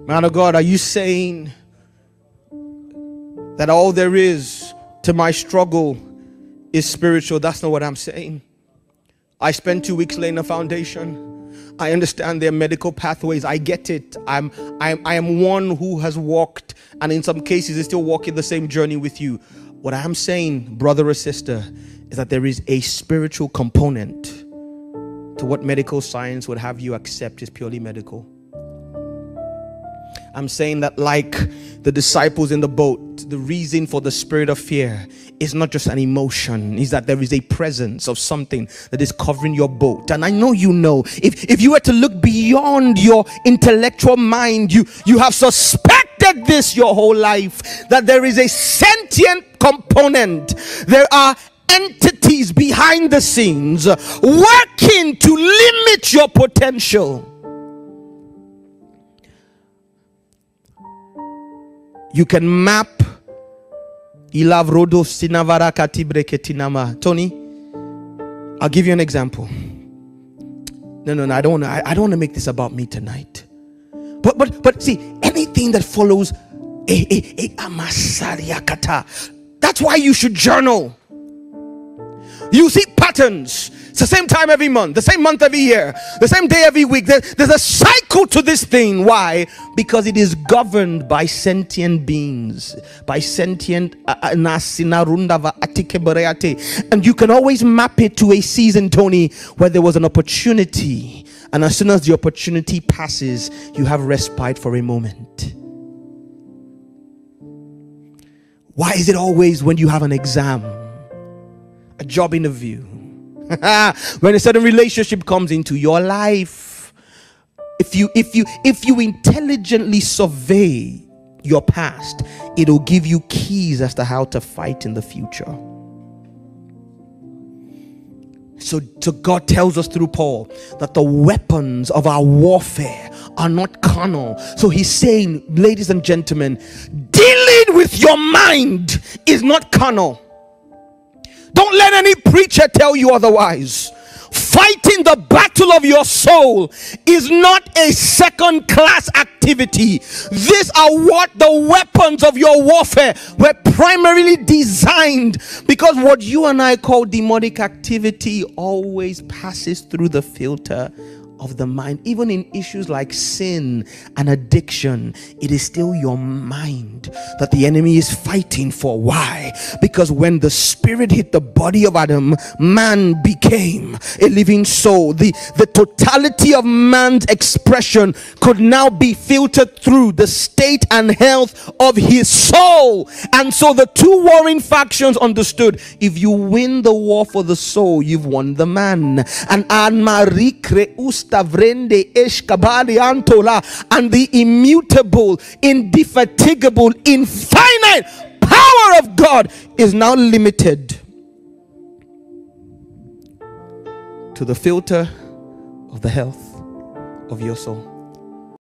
Man of God, are you saying that all there is to my struggle is spiritual? That's not what I'm saying. I spent 2 weeks laying a foundation. I understand their medical pathways. I get it. I am one who has walked, and in some cases is still walking the same journey with you. What I'm saying, brother or sister, is that there is a spiritual component to what medical science would have you accept is purely medical. I'm saying that, like the disciples in the boat, the reason for the spirit of fear is not just an emotion, is that there is a presence of something that is covering your boat. And I know you know, if you were to look beyond your intellectual mind, you have suspected this your whole life, that there is a sentient component. There are entities behind the scenes working to limit your potential. You can map Tony, I'll give you an example. No, I don't want to make this about me tonight. But see, anything that follows a amasariakata, that's why you should journal. You see patterns. It's the same time every month, the same month every year, the same day every week. There's a cycle to this thing. Why? Because it is governed by sentient beings, by sentient and you can always map it to a season, Tony, where there was an opportunity, and as soon as the opportunity passes, you have respite for a moment. Why is it always when you have an exam, a job interview, when a certain relationship comes into your life? If you intelligently survey your past, it'll give you keys as to how to fight in the future. So God tells us through Paul that the weapons of our warfare are not carnal. So he's saying, ladies and gentlemen, dealing with your mind is not carnal. Don't let any preacher tell you otherwise. Fighting the battle of your soul is not a second-class activity. These are what the weapons of your warfare were primarily designed, because what you and I call demonic activity always passes through the filter of the mind. Even in issues like sin and addiction, it is still your mind that the enemy is fighting for. Why? Because when the spirit hit the body of Adam, man became a living soul. The totality of man's expression could now be filtered through the state and health of his soul. And so the two warring factions understood, if you win the war for the soul, you've won the man. And and the immutable, indefatigable, infinite power of God is now limited to the filter of the health of your soul.